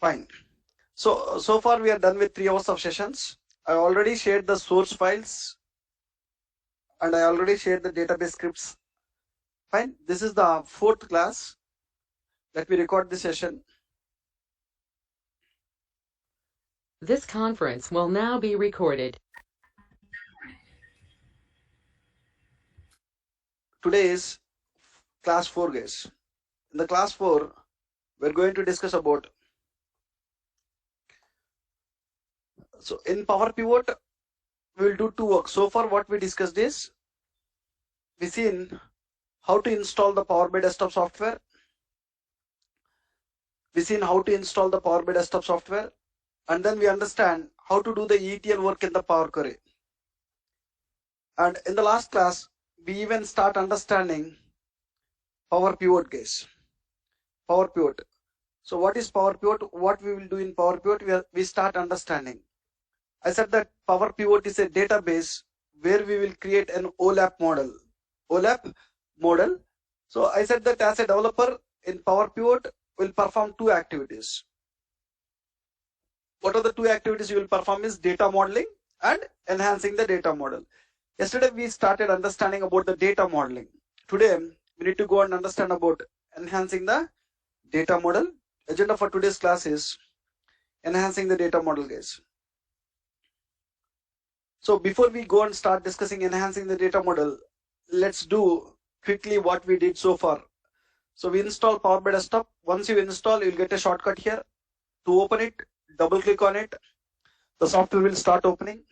Fine. So far we are done with 3 hours of sessions. I already shared the source files and I already shared the database scripts. Fine. This is the 4th class. Let me record the session. This conference will now be recorded. Today is class 4, guys. In the class 4, we're going to discuss about. So in Power Pivot, we will do 2 work. So far what we discussed is, we seen how to install the Power BI desktop software. We seen how to install the Power BI desktop software, and then we understand how to do the ETL work in the Power Query. And in the last class, we even start understanding Power Pivot, guys. Power Pivot. So what is Power Pivot? What we will do in Power Pivot, we start understanding. I said that Power Pivot is a database where we will create an OLAP model. OLAP model. So I said that as a developer in Power Pivot, will perform 2 activities. What are the 2 activities you will perform is data modeling and enhancing the data model. Yesterday we started understanding about the data modeling. Today we need to go and understand about enhancing the data model. Agenda for today's class is enhancing the data model, guys. So before we go and start discussing enhancing the data model, let's do quickly what we did so far. So we install Power BI Desktop. Once you install, you'll get a shortcut here. To open it, double click on it. The software will start opening.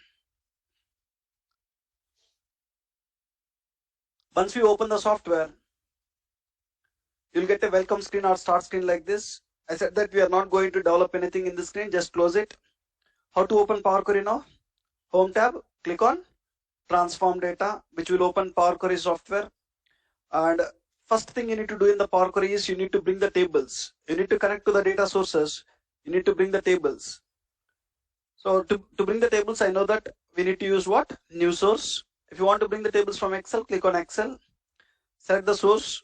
Once we open the software, you'll get a welcome screen or start screen like this. I said that we are not going to develop anything in the screen, just close it. How to open Power Query now? Home tab, click on transform data, which will open Power Query software. And first thing you need to do in the Power Query is you need to bring the tables. You need to connect to the data sources. You need to bring the tables. So to bring the tables, I know that we need to use what? New source. If you want to bring the tables from Excel, click on Excel. Select the source,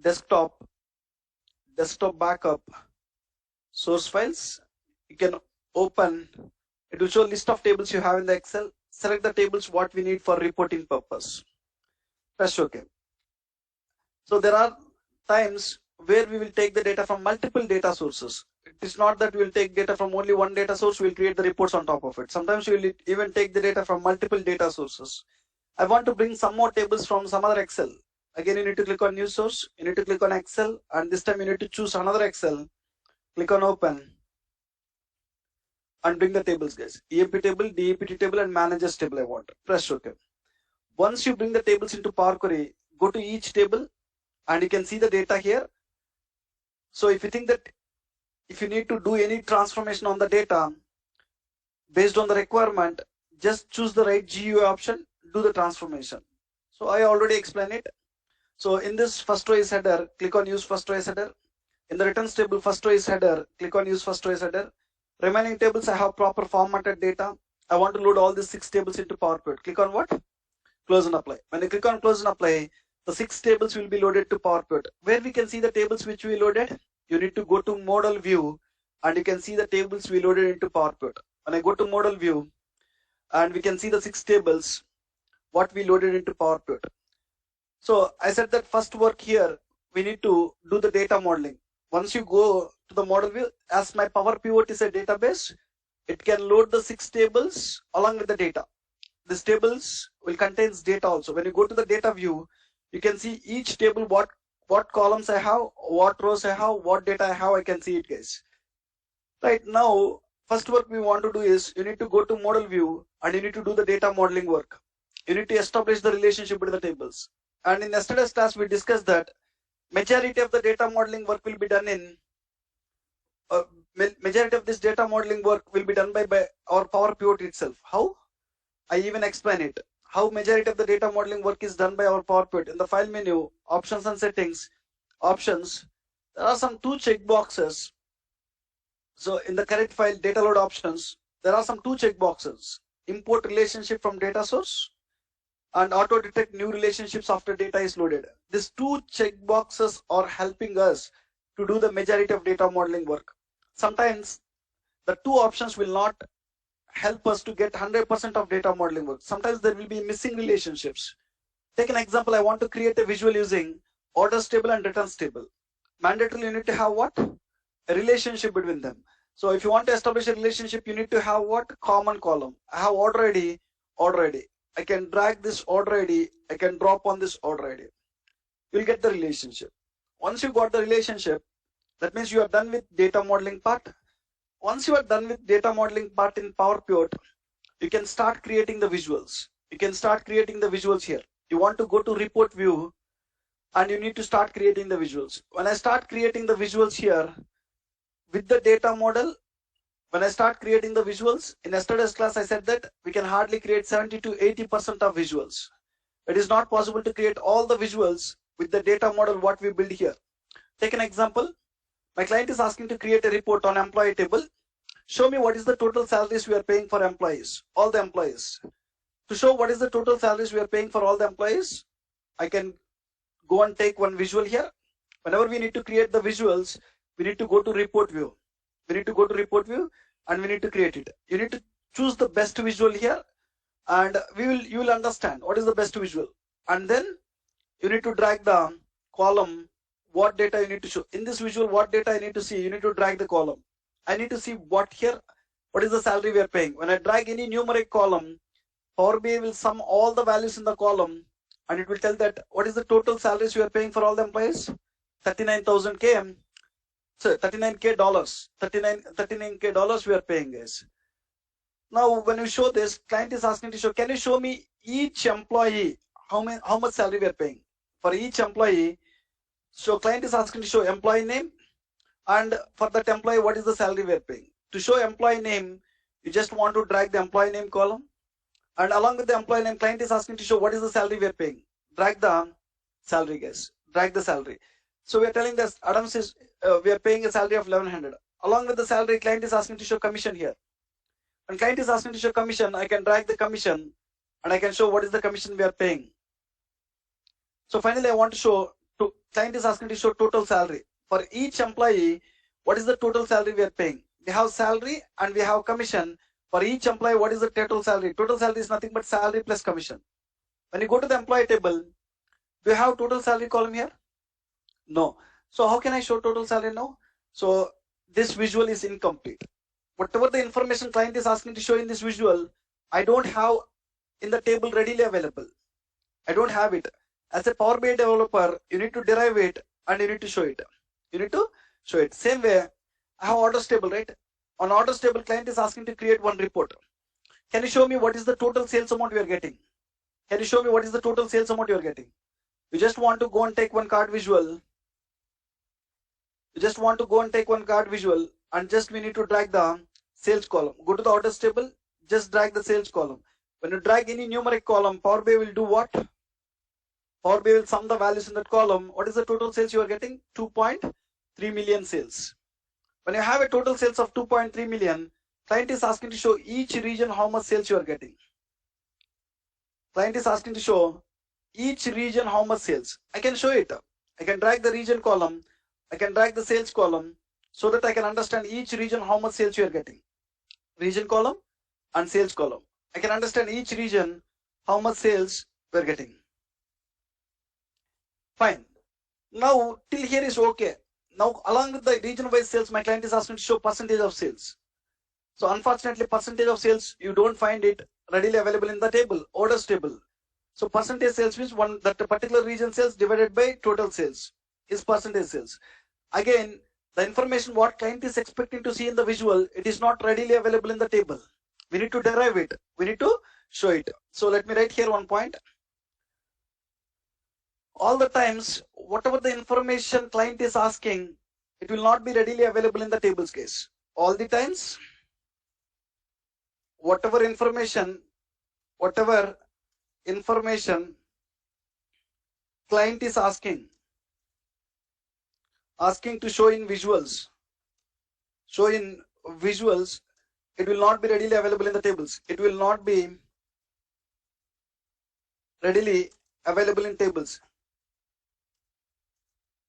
desktop backup, source files. You can open. It will show a list of tables you have in the Excel. Select the tables what we need for reporting purpose. Press OK. So there are times where we will take the data from multiple data sources. It is not that we will take data from only one data source, we will create the reports on top of it. Sometimes we will even take the data from multiple data sources. I want to bring some more tables from some other Excel. Again, you need to click on new source, you need to click on Excel, and this time you need to choose another Excel. Click on open and bring the tables, guys. EMP table, DEPT table, and managers table I want. Press OK. Once you bring the tables into Power Query, go to each table and you can see the data here. So if you think that if you need to do any transformation on the data based on the requirement, just choose the right GUI option, do the transformation. So I already explained it. So in this first row is header, click on use first row as header. In the returns table, first row is header, click on use first row as header. Remaining tables, I have proper formatted data. I want to load all these 6 tables into Power Pivot. Click on what? Close and apply. When you click on close and apply, the 6 tables will be loaded to Power Pivot. Where we can see the tables which we loaded, you need to go to model view and you can see the tables we loaded into Power Pivot. When I go to model view and we can see the 6 tables what we loaded into Power Pivot. So I said that first work here, we need to do the data modeling. Once you go to the model view, as my Power Pivot is a database, it can load the 6 tables along with the data. These tables will contain data also. When you go to the data view, you can see each table, what columns I have, what rows I have, what data I have, I can see it, guys. Right now, first work we want to do is, you need to go to model view and you need to do the data modeling work. You need to establish the relationship between the tables. And in yesterday's class, we discussed that majority of the data modeling work will be done in, majority of this data modeling work will be done by our Power Pivot itself. How? I even explain it. How majority of the data modeling work is done by our Power Pivot. In the file menu, options and settings, options, there are some 2 check boxes. So in the current file data load options, there are some 2 check boxes. Import relationship from data source and auto detect new relationships after data is loaded. These two checkboxes are helping us to do the majority of data modeling work. Sometimes the two options will not help us to get 100% of data modeling work. Sometimes there will be missing relationships. Take an example. I want to create a visual using orders table and returns table. Mandatorily, you need to have what? A relationship between them. So if you want to establish a relationship, you need to have what? Common column. I have order ID, order ID. I can drag this order ID. I can drop on this order ID. You'll get the relationship. Once you got the relationship, that means you are done with data modeling part. Once you are done with data modeling part in Power Pivot, you can start creating the visuals. You can start creating the visuals here. You want to go to report view and you need to start creating the visuals. When I start creating the visuals here with the data model, when I start creating the visuals, in yesterday's class I said that we can hardly create 70 to 80% of visuals. It is not possible to create all the visuals with the data model what we build here. Take an example. My client is asking to create a report on employee table. Show me what is the total salaries we are paying for employees, all the employees. To show what is the total salaries we are paying for all the employees, I can go and take one visual here. Whenever we need to create the visuals, we need to go to report view. We need to go to report view and we need to create it. You need to choose the best visual here and you will understand what is the best visual. And then you need to drag the column, what data you need to show. In this visual, what data I need to see, you need to drag the column. I need to see what is the salary we are paying. When I drag any numeric column, Power BI will sum all the values in the column and it will tell that what is the total salaries we are paying for all the employees. 39,000 so $39K, $39K we are paying, guys. Now, when you show this, client is asking to show, can you show me each employee, how much salary we are paying for each employee? So client is asking to show employee name and for that employee, what is the salary we are paying? To show employee name, you just want to drag the employee name column. And along with the employee name, client is asking to show what is the salary we are paying. Drag the salary, guys. Drag the salary. So we are telling this Adams is we are paying a salary of 1100. Along with the salary, client is asking to show commission here. When client is asking to show commission, I can drag the commission and I can show what is the commission we are paying. So finally, I want to show client is asking to show total salary. For each employee, what is the total salary we are paying? We have salary and we have commission. For each employee, what is the total salary? Total salary is nothing but salary plus commission. When you go to the employee table, do you have total salary column here? No. So how can I show total salary now? So this visual is incomplete. Whatever the information client is asking to show in this visual, I don't have in the table readily available. I don't have it. As a Power BI developer, you need to derive it and you need to show it. You need to show it. Same way, I have orders table, right? On orders table, client is asking to create one report. Can you show me what is the total sales amount we are getting? Can you show me what is the total sales amount you are getting? You just want to go and take one card visual. You just want to go and take one card visual and just we need to drag the sales column. Go to the orders table, just drag the sales column. When you drag any numeric column, Power BI will do what? Power BI will sum the values in that column. What is the total sales you are getting? 2.3 million sales. When you have a total sales of 2.3 million, client is asking to show each region how much sales you are getting. Client is asking to show each region how much sales. I can show it. I can drag the region column. I can drag the sales column so that I can understand each region how much sales you are getting. Region column and sales column. I can understand each region how much sales we are getting. Fine. Now till here is okay. Now along with the region wise sales, my client is asking to show percentage of sales. So unfortunately, percentage of sales, you don't find it readily available in the table, orders table. So percentage sales means that particular region sales divided by total sales is percentage sales. Again, the information what client is expecting to see in the visual, it is not readily available in the table. We need to derive it. We need to show it. So let me write here one point. All the times, whatever the information client is asking, it will not be readily available in the tables case. All the times, whatever information client is asking to show in visuals, it will not be readily available in the tables. It will not be readily available in tables.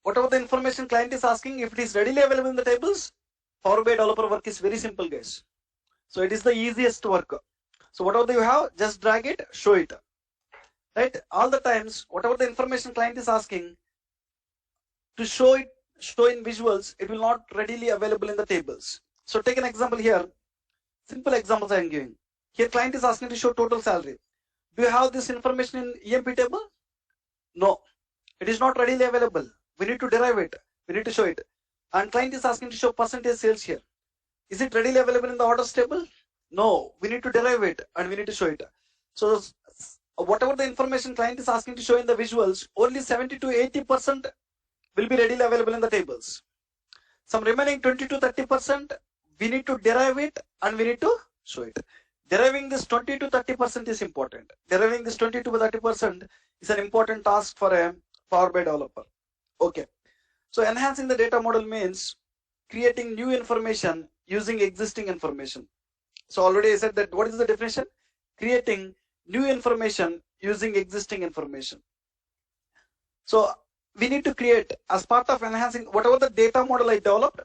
Whatever the information client is asking, if it is readily available in the tables, Power BI developer work is very simple, guys. So it is the easiest work. So whatever you have, just drag it, show it. Right? All the times, whatever the information client is asking, to show in visuals, it will not readily available in the tables. So take an example here. Simple examples I am giving. Here client is asking to show total salary. Do you have this information in EMP table? No. It is not readily available. We need to derive it. We need to show it. And client is asking to show percentage sales here. Is it readily available in the orders table? No. We need to derive it and we need to show it. So whatever the information client is asking to show in the visuals, only 70 to 80% will be readily available in the tables. Some remaining 20 to 30%, we need to derive it and we need to show it. Deriving this 20 to 30% is important. Deriving this 20 to 30% is an important task for a Power BI developer. Okay. So enhancing the data model means creating new information using existing information. So already I said that what is the definition? Creating new information using existing information. So we need to create, as part of enhancing whatever the data model I developed,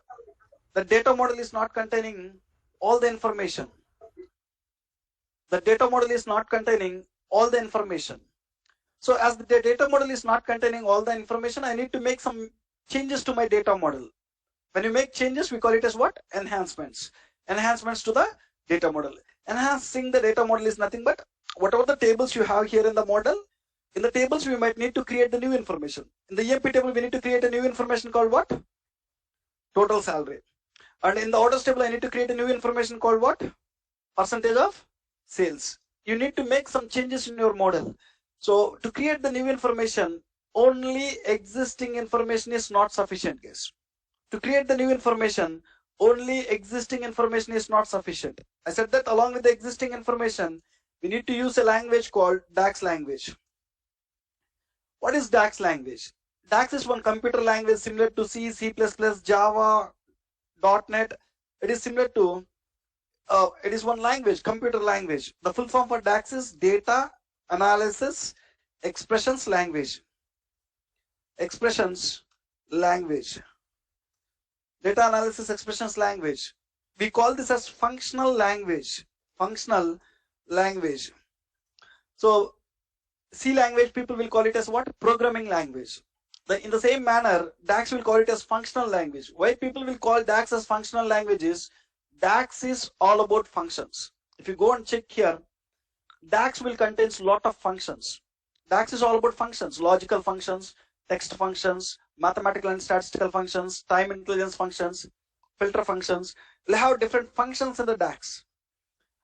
the data model is not containing all the information. The data model is not containing all the information. So as the data model is not containing all the information, I need to make some changes to my data model. When you make changes, we call it as what? Enhancements. Enhancements to the data model. Enhancing the data model is nothing but whatever the tables you have here in the model. In the tables, we might need to create the new information. In the EMP table, we need to create a new information called what? Total salary. And in the orders table, I need to create a new information called what? Percentage of sales. You need to make some changes in your model. So to create the new information, only existing information is not sufficient, guys. To create the new information, only existing information is not sufficient. I said that along with the existing information, we need to use a language called DAX language. What is DAX language? DAX is one computer language similar to C, C++, Java, .NET. It is similar to, it is one language, computer language. The full form for DAX is Data Analysis Expressions Language. Expressions Language. Data Analysis Expressions Language. We call this as functional language. Functional language. So C language, people will call it as what? Programming language. In the same manner, DAX will call it as functional language. Why people will call DAX as functional language is, DAX is all about functions. If you go and check here, DAX will contain a lot of functions. DAX is all about functions, logical functions, text functions, mathematical and statistical functions, time intelligence functions, filter functions. We'll have different functions in the DAX.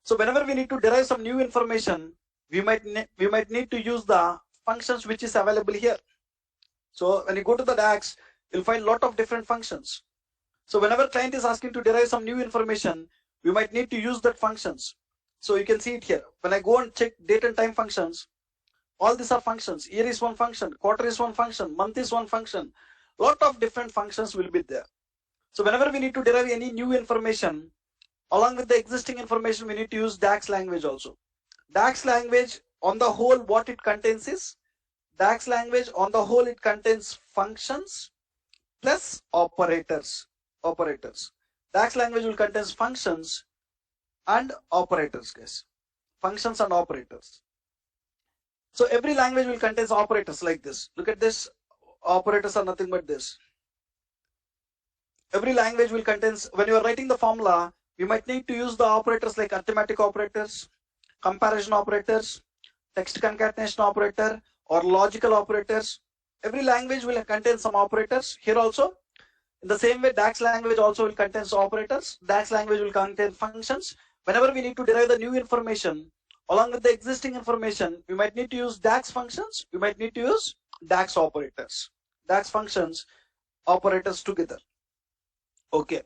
So whenever we need to derive some new information, we might need to use the functions which is available here. So when you go to the DAX, you'll find a lot of different functions. So whenever client is asking to derive some new information, we might need to use that functions. So you can see it here. When I go and check date and time functions, all these are functions. Year is one function, quarter is one function, month is one function. Lot of different functions will be there. So whenever we need to derive any new information, along with the existing information, we need to use DAX language also. DAX language on the whole, what it contains is, DAX language on the whole, it contains functions plus operators. DAX language will contain functions and operators, guys. Functions and operators. So every language will contain operators like this. Look at this. Operators are nothing but this. Every language will contain, when you are writing the formula, you might need to use the operators like arithmetic operators, comparison operators, text concatenation operator, or logical operators. Every language will contain some operators. Here also, in the same way, DAX language also will contain operators. DAX language will contain functions. Whenever we need to derive the new information, along with the existing information, we might need to use DAX functions. We might need to use DAX operators. DAX functions, operators together. Okay.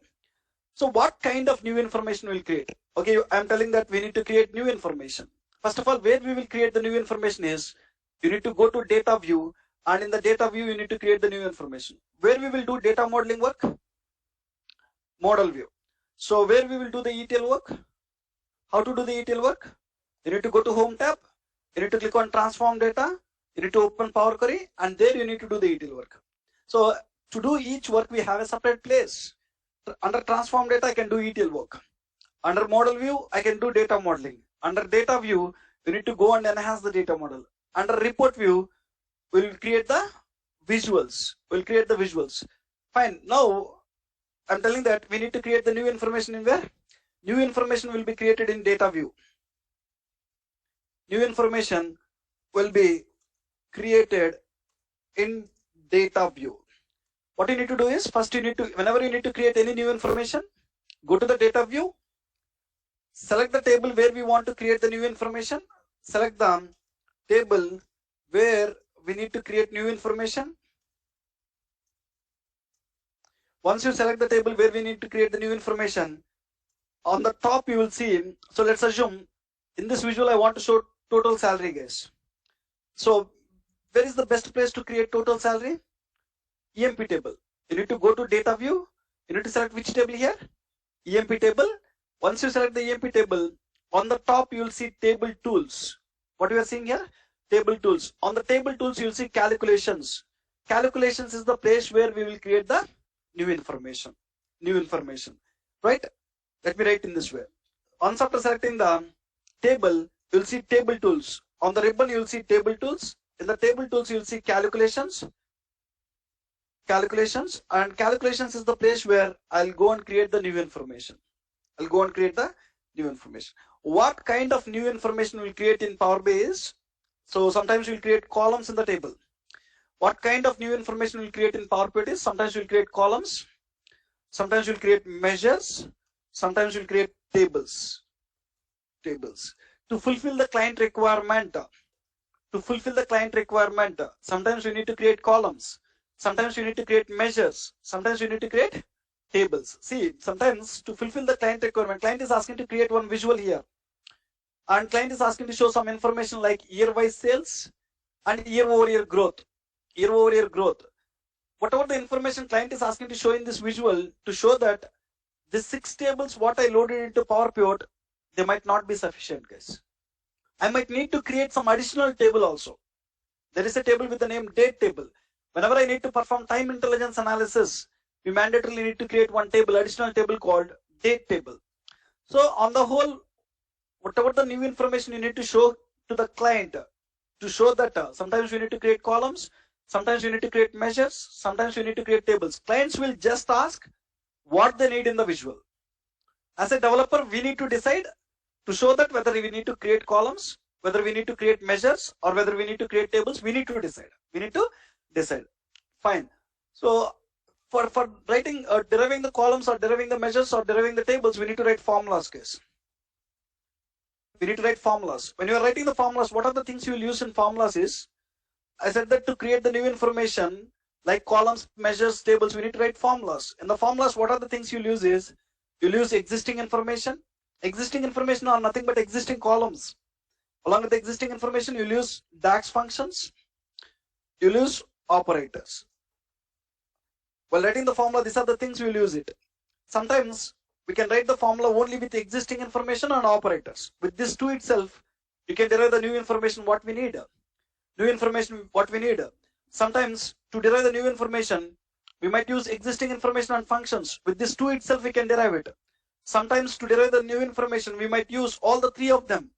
So what kind of new information we'll create? Okay, I'm telling that we need to create new information. First of all, where we will create the new information is, you need to go to data view, and in the data view, you need to create the new information. Where we will do data modeling work? Model view. So where we will do the ETL work? How to do the ETL work? You need to go to home tab. You need to click on transform data. You need to open Power Query, and there you need to do the ETL work. So to do each work, we have a separate place. Under transform data, I can do ETL work. Under model view, I can do data modeling. Under data view, you need to go and enhance the data model. Under report view, we'll create the visuals. Fine. Now, I'm telling that we need to create the new information in where? New information will be created in data view. New information will be created in data view. What you need to do is, first you need to, whenever you need to create any new information, go to the data view, select the table where we want to create the new information, select the table where we need to create new information. Once you select the table where we need to create the new information, on the top you will see, so let's assume in this visual I want to show total salary, guys. So where is the best place to create total salary? EMP table. You need to go to data view. You need to select which table here? EMP table. Once you select the EMP table, on the top you will see table tools. What you are seeing here? Table tools. On the table tools you will see calculations. Calculations is the place where we will create the new information. Right? Let me write in this way. Once after selecting the table, you will see table tools. On the ribbon you will see table tools. In the table tools you will see calculations. And calculations is the place where I'll go and create the new information. What kind of new information we'll create in Power BI is, so sometimes we'll create columns in the table. What kind of new information we'll create in Power BI is, sometimes we'll create columns, sometimes we'll create measures, sometimes we'll create tables. To fulfill the client requirement, sometimes we need to create columns, sometimes we need to create measures, sometimes we need to create tables. See, sometimes to fulfill the client requirement, client is asking to create one visual here, and client is asking to show some information like year-wise sales and year-over-year growth. Whatever the information client is asking to show in this visual, to show that the 6 tables what I loaded into Power Pivot, they might not be sufficient, guys. I might need to create some additional table also. There is a table with the name date table. Whenever I need to perform time intelligence analysis, we mandatorily need to create one table, additional table called date table. So on the whole, whatever the new information you need to show to the client, to show that sometimes we need to create columns, sometimes we need to create measures, sometimes we need to create tables. Clients will just ask what they need in the visual. As a developer, we need to decide to show that whether we need to create columns, whether we need to create measures, or whether we need to create tables. We need to decide. Fine. So for writing, deriving the columns or deriving the measures or deriving the tables, we need to write formulas, guys. When you are writing the formulas, what are the things you will use in formulas is, I said that to create the new information like columns, measures, tables, we need to write formulas. In the formulas, what are the things you'll use is, you'll use existing information. Existing information are nothing but existing columns. Along with the existing information, you'll use DAX functions, you'll use operators. While writing the formula, these are the things we'll use it. Sometimes we can write the formula only with existing information and operators. With this two itself, you can derive the new information what we need. Sometimes to derive the new information, we might use existing information and functions. With this two itself, we can derive it. Sometimes to derive the new information, we might use all the three of them.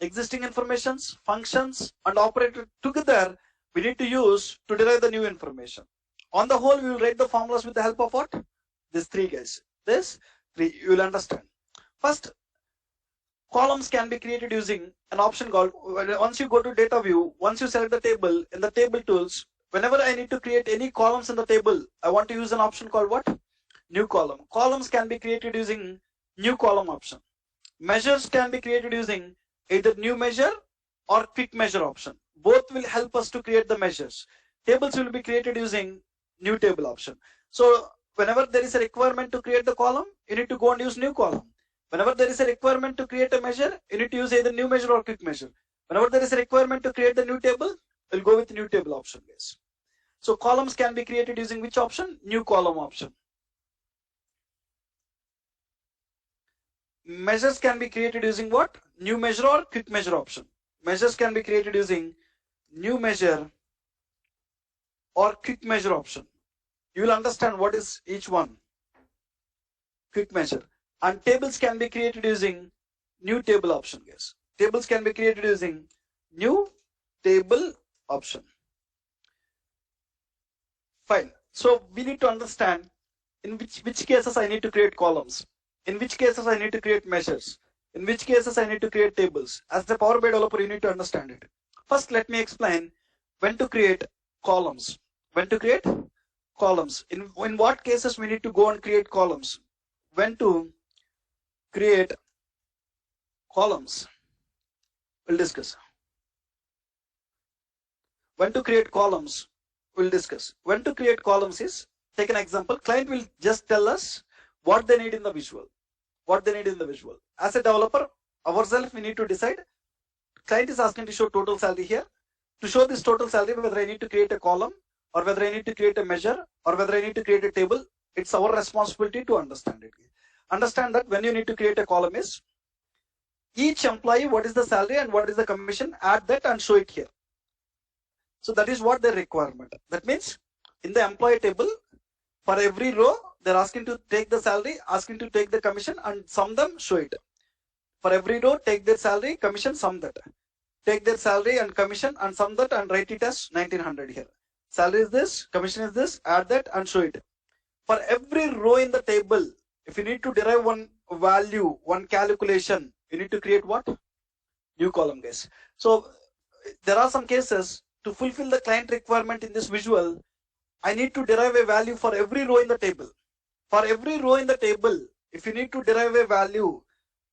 Existing informations, functions, and operator together, we need to use to derive the new information. On the whole, we will write the formulas with the help of what? These three, guys. This three, you will understand. First, columns can be created using an option called, once you go to data view, once you select the table, in the table tools, whenever I need to create any columns in the table, I want to use an option called what? New column. Columns can be created using new column option. Measures can be created using either new measure or quick measure option. Both will help us to create the measures. Tables will be created using new table option. So whenever there is a requirement to create the column, you need to go and use new column. Whenever there is a requirement to create a measure, you need to use either new measure or quick measure. Whenever there is a requirement to create the new table, we'll go with new table option, guys. So columns can be created using which option? New column option. Measures can be created using what? New measure or quick measure option. Measures can be created using new measure or quick measure option. You will understand what is each one. Quick measure. And tables can be created using new table option, guys. Tables can be created using new table option. Fine. So we need to understand in which cases I need to create columns, in which cases I need to create measures, in which cases I need to create tables. As the Power BI developer, you need to understand it. First, let me explain when to create columns. When to create columns. In what cases we need to go and create columns. When to create columns. We'll discuss. When to create columns, we'll discuss. When to create columns is, take an example, client will just tell us what they need in the visual. What they need in the visual. As a developer, ourselves we need to decide. Client is asking to show total salary here. To show this total salary, whether I need to create a column or whether I need to create a measure or whether I need to create a table, it's our responsibility to understand it. Understand that when you need to create a column is, each employee, what is the salary and what is the commission, add that and show it here. So that is what the requirement. That means in the employee table, for every row, they're asking to take the salary, asking to take the commission and sum them, show it. For every row, take their salary, commission, sum that. Take their salary and commission and sum that and write it as 1900 here. Salary is this, commission is this, add that and show it. For every row in the table, if you need to derive one value, one calculation, you need to create what? New column, guys. So there are some cases to fulfill the client requirement in this visual, I need to derive a value for every row in the table. For every row in the table, if you need to derive a value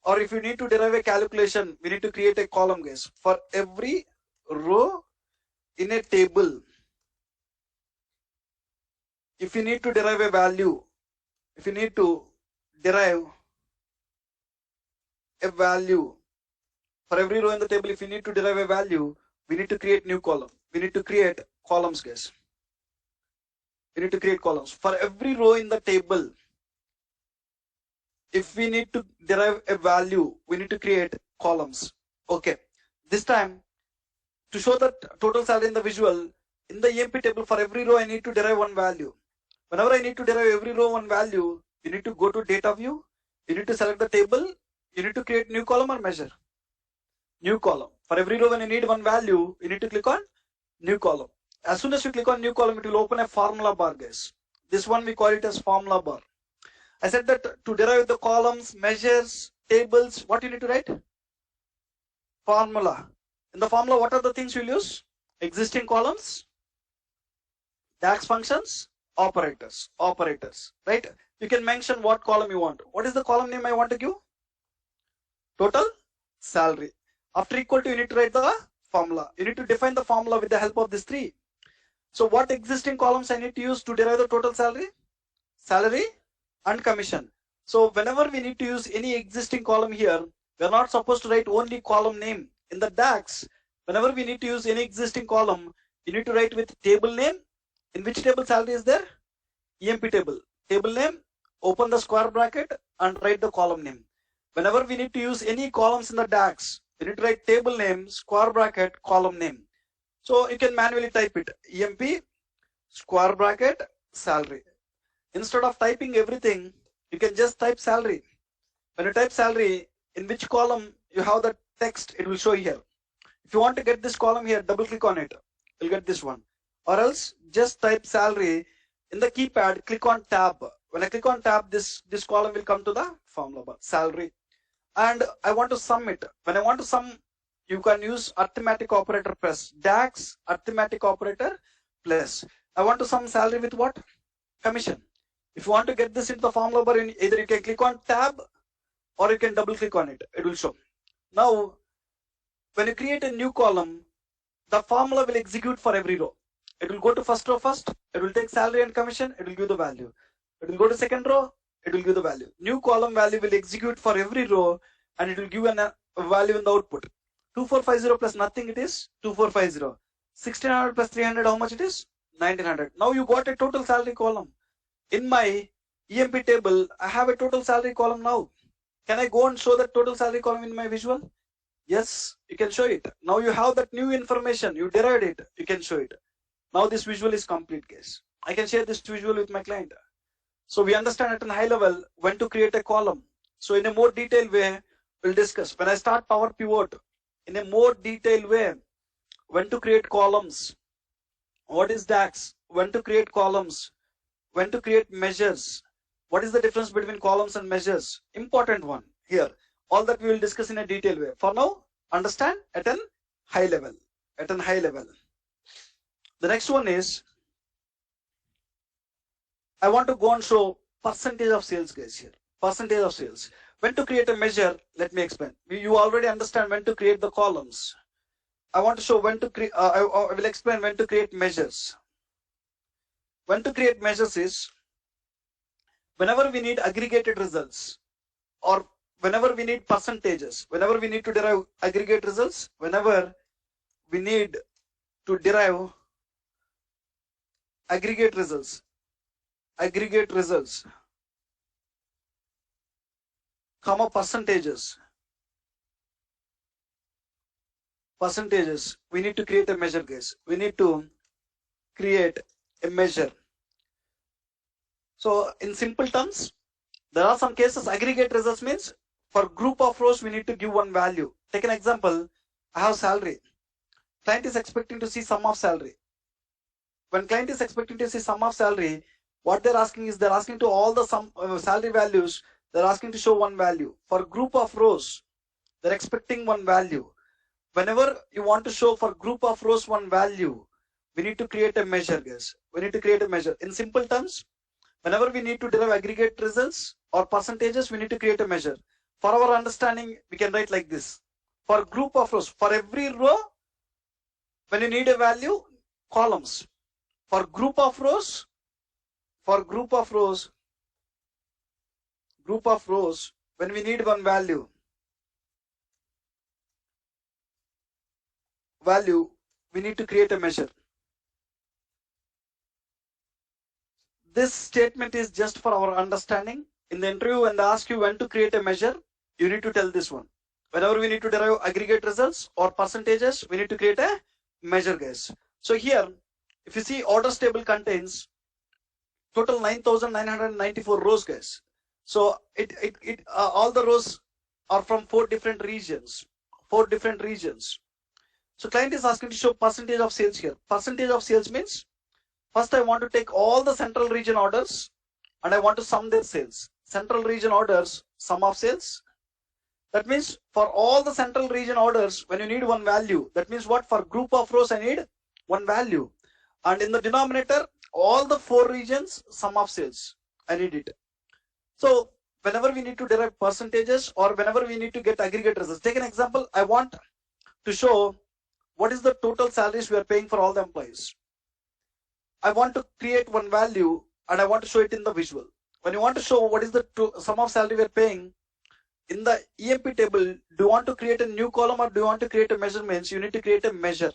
or if you need to derive a calculation, we need to create a column, guys. For every row in a table, if you need to derive a value, if you need to derive a value, for every row in the table, if you need to derive a value, we need to create new column. We need to create columns, guys. We need to create columns. For every row in the table, if we need to derive a value, we need to create columns. Okay. This time, to show the total salary in the visual, in the EMP table, for every row, I need to derive one value. Whenever I need to derive every row one value, you need to go to data view. You need to select the table. You need to create new column or measure. New column. For every row when you need one value, you need to click on new column. As soon as you click on new column, it will open a formula bar, guys. This one we call it as formula bar. I said that to derive the columns, measures, tables, what you need to write? Formula. In the formula, what are the things you'll use? Existing columns, DAX functions, operators, right? You can mention what column you want. What is the column name I want to give? Total salary. After equal to, you need to write the formula. You need to define the formula with the help of these three. So what existing columns I need to use to derive the total salary? Salary and commission. So whenever we need to use any existing column here, we are not supposed to write only column name. In the DAX, whenever we need to use any existing column, you need to write with table name. In which table salary is there? EMP table. Table name, open the square bracket and write the column name. Whenever we need to use any columns in the DAX, you need to write table name, square bracket, column name. So you can manually type it. EMP, square bracket, salary. Instead of typing everything, you can just type salary. When you type salary, in which column you have the text, it will show here. If you want to get this column here, double click on it. You'll get this one. Or else just type salary. In the keypad, click on tab. When I click on tab, this column will come to the formula bar, salary. And I want to sum it. When I want to sum, you can use arithmetic operator plus DAX, arithmetic operator plus. I want to sum salary with what? Commission. If you want to get this into the formula bar, either you can click on tab or you can double click on it. It will show. Now, when you create a new column, the formula will execute for every row. It will go to first row first. It will take salary and commission. It will give the value. It will go to second row. It will give the value. New column value will execute for every row and it will give a value in the output. 2450 plus nothing it is 2450. 1600 plus 300 how much it is? 1900. Now you got a total salary column. In my EMP table, I have a total salary column now. Can I go and show the total salary column in my visual? Yes, you can show it. Now you have that new information, you derived it, you can show it. Now this visual is complete, guys. I can share this visual with my client. So we understand at a high level when to create a column. So in a more detailed way, we'll discuss. When I start Power Pivot, in a more detailed way, when to create columns, what is DAX, when to create columns, when to create measures, what is the difference between columns and measures, important one here. All that we will discuss in a detailed way. For now, understand at an high level, at an high level. The next one is, I want to go and show percentage of sales, guys, here. Percentage of sales. When to create a measure, let me explain. You already understand when to create the columns. I want to show when to create, I will explain when to create measures. When to create measures is, whenever we need aggregated results, or whenever we need percentages, whenever we need to derive aggregate results, whenever we need to derive aggregate results, comma percentages, we need to create a measure, guys. We need to create a measure. So in simple terms, there are some cases aggregate results means for group of rows we need to give one value. Take an example. I have salary. Client is expecting to see sum of salary. When client is expecting to see sum of salary, what they're asking is, they're asking to all the salary values, they're asking to show one value. For group of rows, they're expecting one value. Whenever you want to show for group of rows one value, we need to create a measure, guys. We need to create a measure. In simple terms, whenever we need to derive aggregate results or percentages, we need to create a measure. For our understanding, we can write like this. For group of rows, for every row, when you need a value, columns. For group of rows, when we need one value, we need to create a measure. This statement is just for our understanding. In the interview, when they ask you when to create a measure, you need to tell this one. Whenever we need to derive aggregate results or percentages, we need to create a measure, guys. So here, if you see, orders table contains total 9,994 rows, guys. So all the rows are from 4 different regions. So client is asking to show percentage of sales here. Percentage of sales means, first I want to take all the central region orders and I want to sum their sales. Central region orders, sum of sales. That means for all the central region orders, when you need one value, that means what? For group of rows, I need one value. And in the denominator, all the 4 regions, sum of sales, I need it. So whenever we need to derive percentages or whenever we need to get aggregate results, take an example. I want to show what is the total salaries we are paying for all the employees. I want to create one value and I want to show it in the visual. When you want to show what is the sum of salary we are paying, in the EMP table, do you want to create a new column or do you want to create a measurements? You need to create a measure.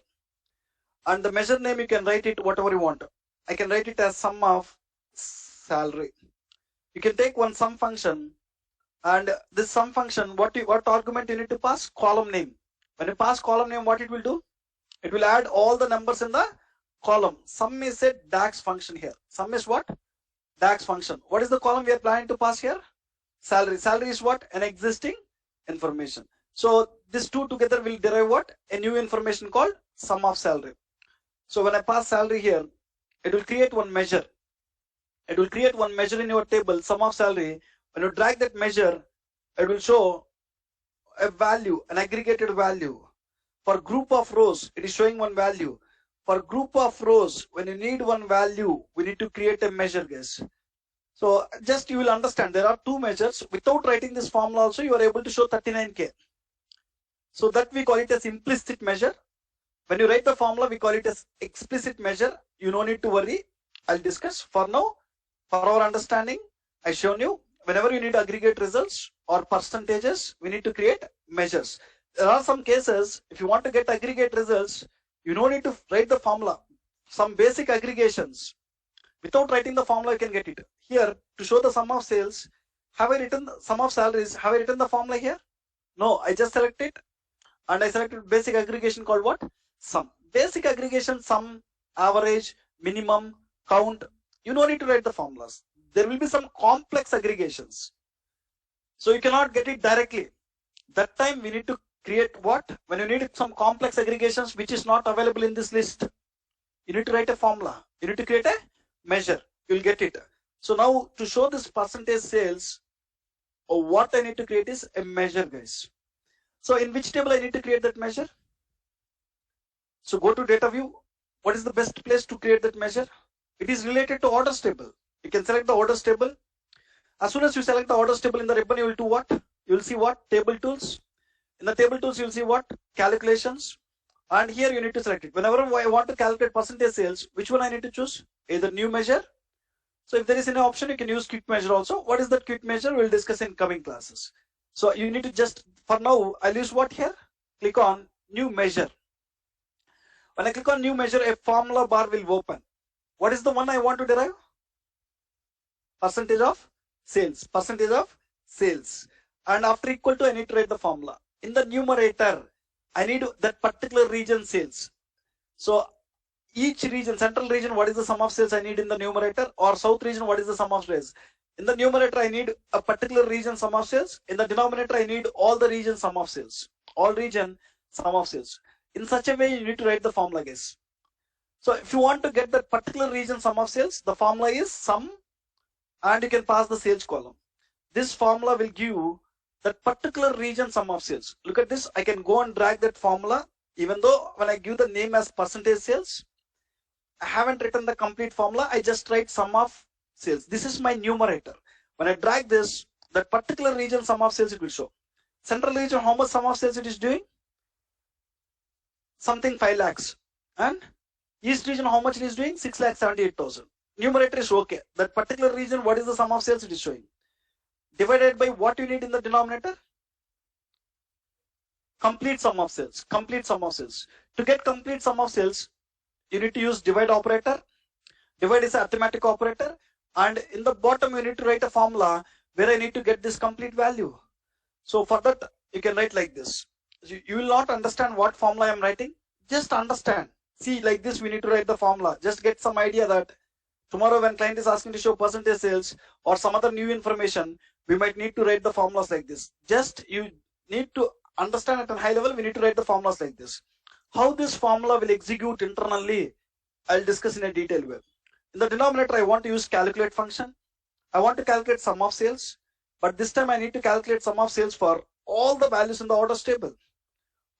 And the measure name, you can write it whatever you want. I can write it as sum of salary. You can take one sum function, and this sum function, what argument you need to pass? Column name. When you pass column name, what it will do? It will add all the numbers in the column. Sum is a DAX function here. Sum is what? DAX function. What is the column we are planning to pass here? Salary. Salary is what? An existing information. So these two together will derive what? A new information called sum of salary. So when I pass salary here, it will create one measure. It will create one measure in your table, sum of salary. When you drag that measure, it will show a value, an aggregated value. For group of rows, it is showing one value. For group of rows, when you need one value, we need to create a measure, guys. So just you will understand, there are 2 measures. Without writing this formula also, you are able to show 39K. So that we call it as implicit measure. When you write the formula, we call it as explicit measure. You no need to worry. I'll discuss. For now, for our understanding, I shown you, whenever you need aggregate results or percentages, we need to create measures. There are some cases, if you want to get aggregate results, you no need to write the formula. Some basic aggregations. Without writing the formula, you can get it. Here, to show the sum of sales, have I written the sum of salaries? Have I written the formula here? No, I just select it and I selected basic aggregation called what? Sum. Basic aggregation, sum, average, minimum, count. You don't need to write the formulas. There will be some complex aggregations. So you cannot get it directly. That time we need to create what? When you need some complex aggregations which is not available in this list, you need to write a formula. You need to create a measure. You'll get it. So now to show this percentage sales, or what I need to create is a measure, guys. So in which table I need to create that measure? So go to data view. What is the best place to create that measure? It is related to orders table. You can select the orders table. As soon as you select the orders table in the ribbon, you will do what? You will see what? Table tools. In the table tools, you will see what? Calculations. And here you need to select it. Whenever I want to calculate percentage sales, which one I need to choose? Either new measure. So if there is any option, you can use quick measure also. What is that quick measure? We'll discuss in coming classes. So you need to just, for now, I'll use what here? Click on new measure. When I click on new measure, a formula bar will open. What is the one I want to derive? Percentage of sales. Percentage of sales. And after equal to, I need to write the formula. In the numerator, I need that particular region sales. So each region, central region, what is the sum of sales I need in the numerator, or south region, what is the sum of sales? In the numerator, I need a particular region sum of sales. In the denominator, I need all the region sum of sales. All region sum of sales. In such a way, you need to write the formula, guys. So if you want to get that particular region sum of sales, the formula is sum, and you can pass the sales column. This formula will give you that particular region sum of sales. Look at this. I can go and drag that formula, even though when I give the name as percentage sales, I haven't written the complete formula. I just write sum of sales. This is my numerator. When I drag this, that particular region sum of sales, it will show. Central region, how much sum of sales it is doing? Something 5 lakhs. And east region, how much it is doing? 6,78,000. Numerator is okay. That particular region, what is the sum of sales it is showing? Divided by what you need in the denominator? Complete sum of sales. Complete sum of sales. To get complete sum of sales, you need to use divide operator. Divide is an arithmetic operator. And in the bottom, you need to write a formula where I need to get this complete value. So for that, you can write like this. You will not understand what formula I am writing. Just understand. See, like this, we need to write the formula. Just get some idea that tomorrow when client is asking to show percentage sales or some other new information, we might need to write the formulas like this. Just you need to understand at a high level, we need to write the formulas like this. How this formula will execute internally, I'll discuss in a detailed way. In the denominator, I want to use calculate function. I want to calculate sum of sales, but this time I need to calculate sum of sales for all the values in the orders table.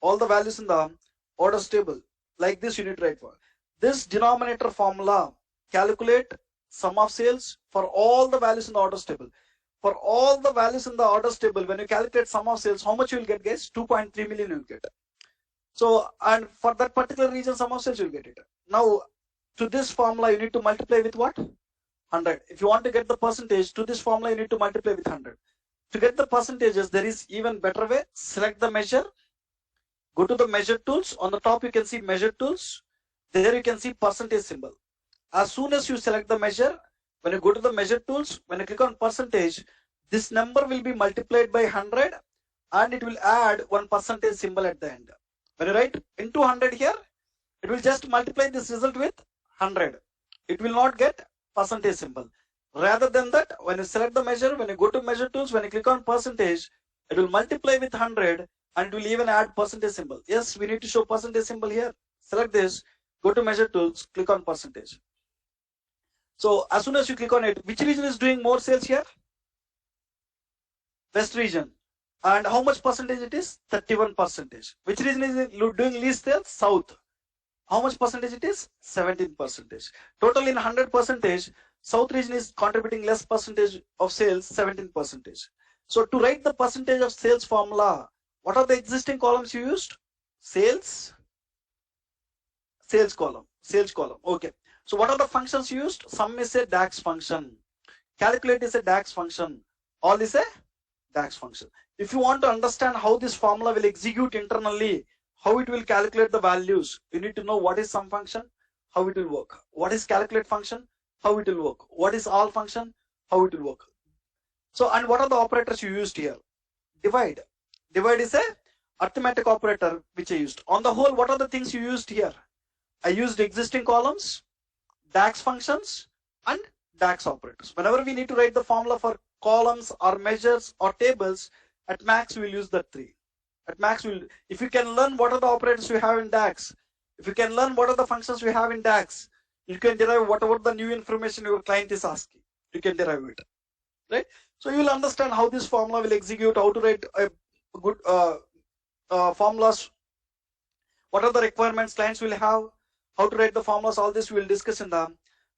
All the values in the orders table. Like this you need to write for. This denominator formula, calculate sum of sales for all the values in the orders table. For all the values in the orders table, when you calculate sum of sales, how much you will get, guys? 2.3 million you will get. So, and for that particular region sum of sales, you will get it. Now, to this formula, you need to multiply with what? 100. If you want to get the percentage, to this formula, you need to multiply with 100. To get the percentages, there is even better way. Select the measure. Go to the measure tools. On the top, you can see measure tools. There you can see percentage symbol. As soon as you select the measure, when you go to the measure tools, when you click on percentage, this number will be multiplied by 100 and it will add one percentage symbol at the end. When you write into 100 here, it will just multiply this result with 100. It will not get percentage symbol. Rather than that, when you select the measure, when you go to measure tools, when you click on percentage, it will multiply with 100 and it will even add percentage symbol. Yes, we need to show percentage symbol here. Select this, go to measure tools, click on percentage. So as soon as you click on it, which region is doing more sales here? West region. And how much percentage it is? 31%. Which region is doing least sales? South. How much percentage it is? 17%. Total in 100%, South region is contributing less percentage of sales, 17%. So to write the percentage of sales formula, what are the existing columns you used? Sales, sales column, sales column. Okay. So what are the functions used? Sum is a DAX function. Calculate is a DAX function. All is a DAX function. If you want to understand how this formula will execute internally, how it will calculate the values, you need to know what is sum function, how it will work. What is calculate function, how it will work. What is all function, how it will work. So, and what are the operators you used here? Divide. Divide is a arithmetic operator which I used. On the whole, what are the things you used here? I used existing columns, DAX functions, and DAX operators. Whenever we need to write the formula for columns or measures or tables, at max we will use the three. At max, if you can learn what are the operators we have in DAX, if you can learn what are the functions we have in DAX, you can derive whatever the new information your client is asking. You can derive it, right? So you will understand how this formula will execute, how to write a good formulas, what are the requirements clients will have, how to write the formulas. All this we will discuss in the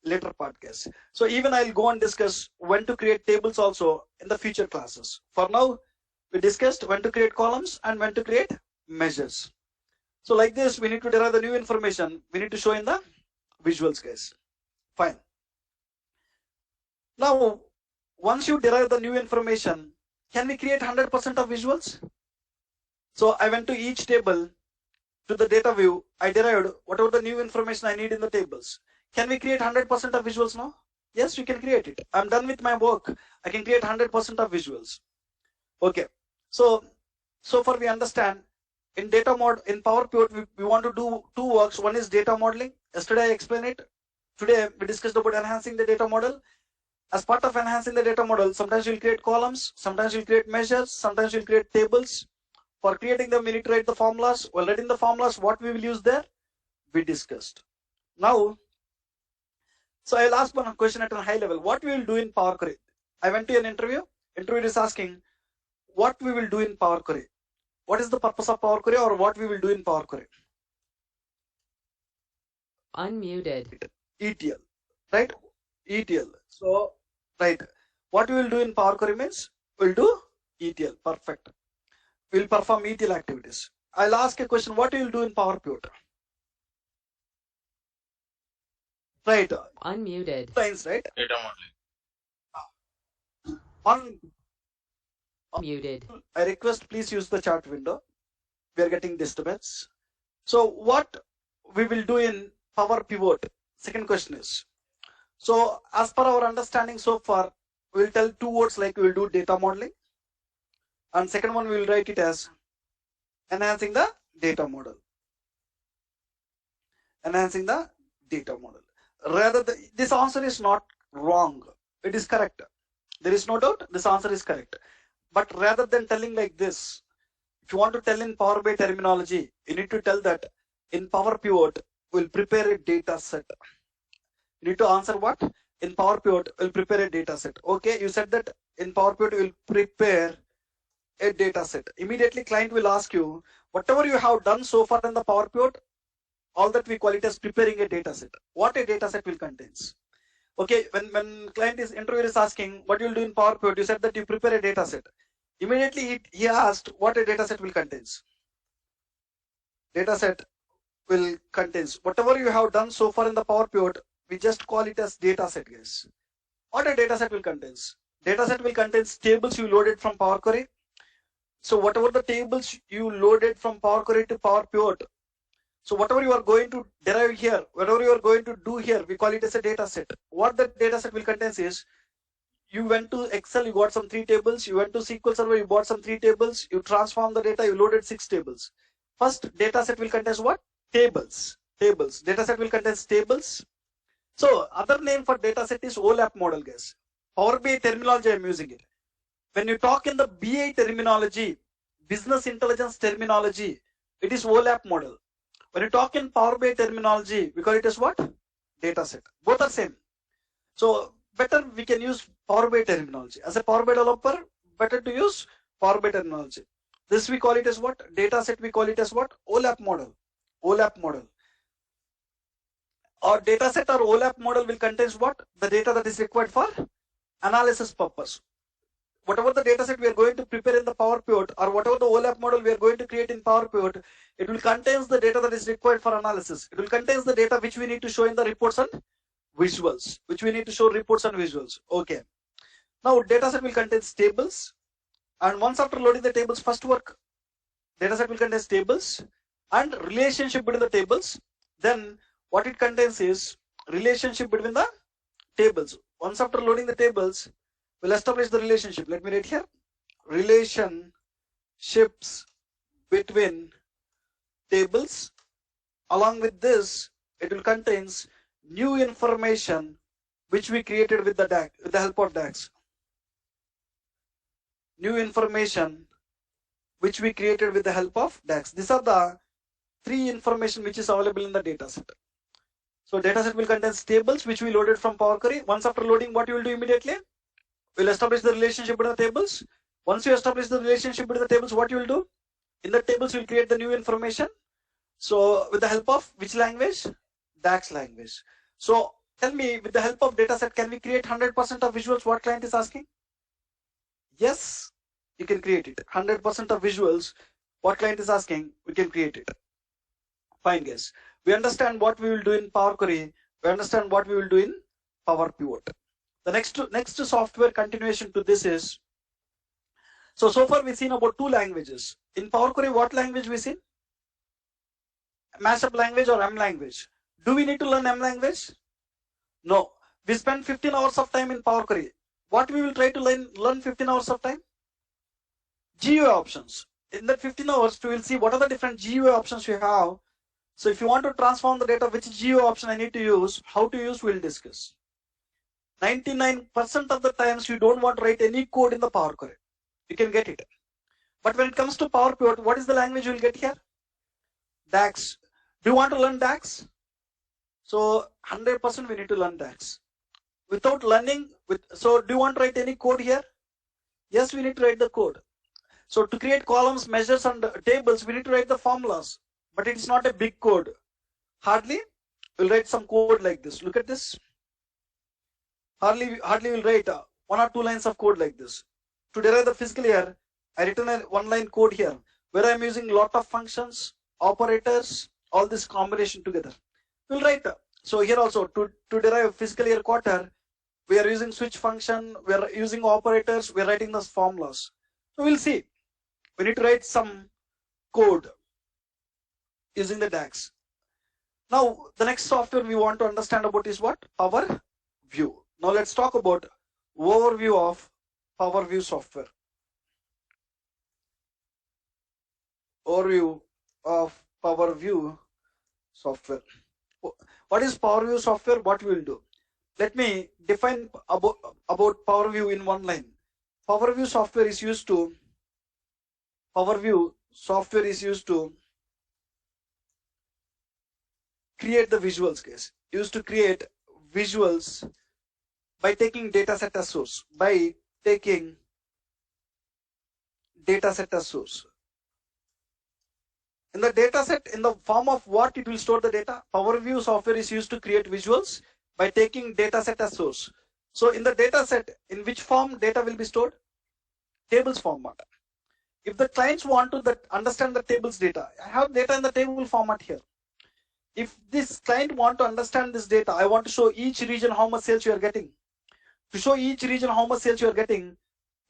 later podcast. So even I'll go and discuss when to create tables also in the future classes. For now, we discussed when to create columns and when to create measures. So like this, we need to derive the new information. We need to show in the visuals, guys. Fine. Now, once you derive the new information, can we create 100% of visuals? So I went to each table, to the data view, I derived whatever the new information I need in the tables. Can we create 100% of visuals now? Yes, we can create it. I'm done with my work. I can create 100% of visuals. Okay. So far we understand in data mod, in Power Pivot, we want to do two works. One is data modeling. Yesterday I explained it. Today we discussed about enhancing the data model. As part of enhancing the data model, sometimes you'll create columns, sometimes you'll create measures, sometimes you'll create tables. For creating them, we need to write the formulas. While writing the formulas, what we will use there, we discussed. Now, so I'll ask one question at a high level. What we will do in Power Query? I went to an interview. Interviewer is asking, what we will do in Power Query? What is the purpose of Power Query, or what we will do in Power Query? Unmuted. ETL, right? ETL. So, right. What we will do in Power Query means we'll do ETL. Perfect. We'll perform ETL activities. I'll ask a question. What you will do in Power Pivot? Right. Unmuted. Lines, right? Data modeling. Muted. I request please use the chat window. We are getting disturbance. So what we will do in Power Pivot? Second question is. So as per our understanding so far, we'll tell two words like we'll do data modeling. And second one, we will write it as enhancing the data model. Enhancing the data model. Rather, this answer is not wrong. It is correct. There is no doubt this answer is correct. But rather than telling like this, if you want to tell in Power BI terminology, you need to tell that in Power Pivot, we'll prepare a data set. You need to answer what? In Power Pivot, we'll prepare a data set. Okay, you said that in Power Pivot, we'll prepare a data set. Immediately client will ask you, whatever you have done so far in the Power Pivot, all that we call it as preparing a data set. What a data set will contains. Okay, when client is interviewer is asking what you'll do in Power Pivot, you said that you prepare a data set. Immediately he asked what a data set will contains. Data set will contains whatever you have done so far in the Power Pivot, we just call it as data set, guys. What a data set will contains. Data set will contains tables you loaded from Power Query. So whatever the tables you loaded from Power Query to Power Pivot, so whatever you are going to derive here, whatever you are going to do here, we call it as a data set. What the data set will contain is, you went to Excel, you got some 3 tables, you went to SQL Server, you bought some 3 tables, you transformed the data, you loaded 6 tables. First data set will contain what? Tables. Tables. Data set will contain tables. So other name for data set is OLAP model, guys. Power BI terminology I am using it. When you talk in the BI terminology, business intelligence terminology, it is OLAP model. When you talk in Power BI terminology, we call it as what? Data set. Both are same. So better we can use Power BI terminology. As a Power BI developer, better to use Power BI terminology. This we call it as what? Data set we call it as what? OLAP model. OLAP model. Or data set or OLAP model will contain what? The data that is required for analysis purpose. Whatever the data set we are going to prepare in the Power Pivot, or whatever the OLAP model we are going to create in Power Pivot, it will contain the data that is required for analysis. It will contain the data which we need to show in the reports and visuals, which we need to show reports and visuals. Okay. Now data set will contain tables, and once after loading the tables, first work, data set will contain tables and relationship between the tables. Then what it contains is relationship between the tables. Once after loading the tables, we'll establish the relationship. Let me write here. Relationships between tables. Along with this, it will contains new information which we created with the DAX, with the help of DAX. New information which we created with the help of DAX. These are the three information which is available in the dataset. So dataset will contain tables which we loaded from Power Query. Once after loading, what you will do immediately? We'll establish the relationship between the tables. Once you establish the relationship between the tables, what you will do? In the tables, you'll create the new information. So with the help of which language? DAX language. So tell me, with the help of dataset, can we create 100% of visuals? What client is asking? Yes, you can create it. 100% of visuals. What client is asking? We can create it. Fine, guys. We understand what we will do in Power Query. We understand what we will do in Power Pivot. The next software continuation to this is, so far we've seen about two languages. In Power Query, what language we seen? Mashup language or M language. Do we need to learn M language? No. We spend 15 hours of time in Power Query. What we will try to learn 15 hours of time? GUI options. In that 15 hours, we will see what are the different GUI options we have. So if you want to transform the data, which GUI option I need to use, how to use, we'll discuss. 99% of the times you don't want to write any code in the Power Query. You can get it. But when it comes to Power Pivot, what is the language you'll get here? DAX. Do you want to learn DAX? So 100% we need to learn DAX. Without learning, so do you want to write any code here? Yes, we need to write the code. So to create columns, measures, and tables, we need to write the formulas. But it's not a big code. Hardly we'll write some code like this. Look at this. Hardly we'll write 1 or 2 lines of code like this. To derive the physical year, I written a 1-line code here where I'm using lot of functions, operators, all this combination together. We'll write. So here also to derive fiscal year quarter, we are using switch function, we are using operators, we are writing those formulas. So we'll see. We need to write some code using the DAX. Now the next software we want to understand about is what? Power View. Now let's talk about overview of Power View software. Overview of Power View software. What is Power View software? What we will do? Let me define about Power View in 1 line. Power View software is used to create the visuals, guys. Used to create visuals by taking dataset as source. By taking dataset as source. In the dataset, in the form of what it will store the data? Power View software is used to create visuals by taking dataset as source. So in the dataset, in which form data will be stored? Tables format. If the clients want to understand the tables data, I have data in the table format here. If this client want to understand this data, I want to show each region how much sales you are getting. To show each region how much sales you are getting,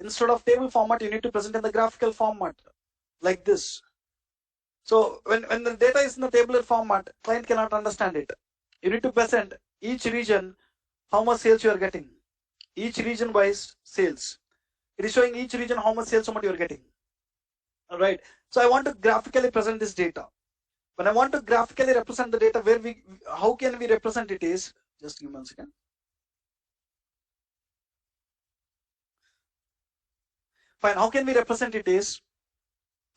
instead of table format, you need to present in the graphical format like this. So when the data is in the tabular format, client cannot understand it. You need to present each region how much sales you are getting. Each region wise sales. It is showing each region how much sales amount you are getting. Alright. So I want to graphically present this data. When I want to graphically represent the data, how can we represent it is, just give me 1 second. Fine, how can we represent it is,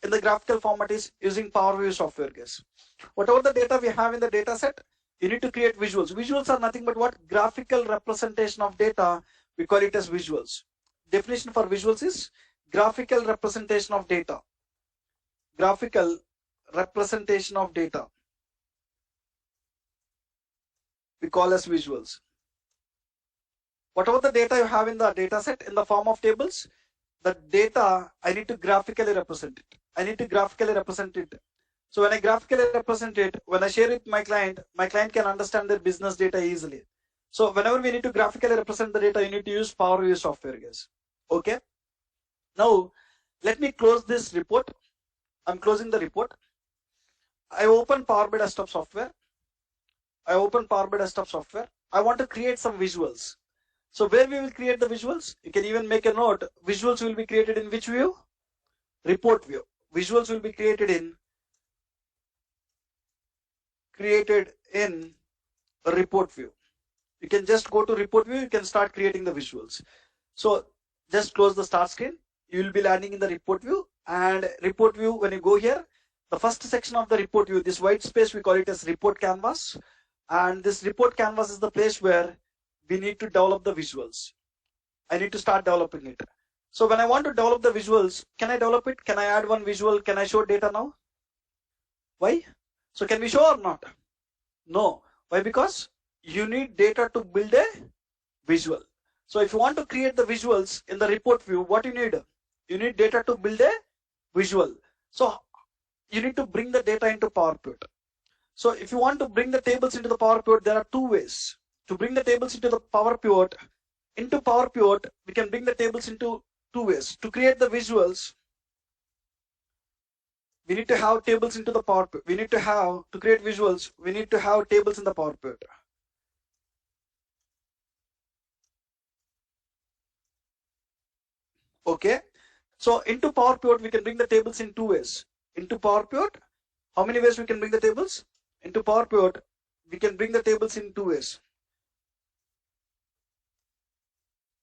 in the graphical format is using Power View software, guys. Whatever the data we have in the data set, you need to create visuals. Visuals are nothing but what? Graphical representation of data, we call it as visuals. Definition for visuals is graphical representation of data. Graphical representation of data we call as visuals. Whatever the data you have in the data set in the form of tables, the data I need to graphically represent it. So when I graphically represent it, when I share it with my client can understand their business data easily. So whenever we need to graphically represent the data, you need to use Power View software, guys. Okay. Now let me close this report. I'm closing the report. I open Power BI Desktop software. I want to create some visuals. So where we will create the visuals? You can even make a note. Visuals will be created in which view? Report view. visuals will be created in a report view. You can just go to report view, you can start creating the visuals. So just close the start screen. You will be landing in the report view, and report view, when you go here, the first section of the report view, this white space, we call it as report canvas. And this report canvas is the place where we need to develop the visuals. I need to start developing it. So when I want to develop the visuals, can I develop it? Can I add one visual? Can I show data now? Why? So can we show or not? No. Why? Because you need data to build a visual. So if you want to create the visuals in the report view, what you need? You need data to build a visual. So you need to bring the data into Power Pivot. So if you want to bring the tables into the Power Pivot, there are two ways. To bring the tables into the Power Pivot, we can bring the tables into two ways. To create the visuals, we need to have tables into the Power Pivot. To create visuals, we need to have tables in the Power Pivot. Okay. So into Power Pivot, we can bring the tables in two ways. Into Power Pivot, how many ways we can bring the tables? Into Power Pivot, we can bring the tables in two ways.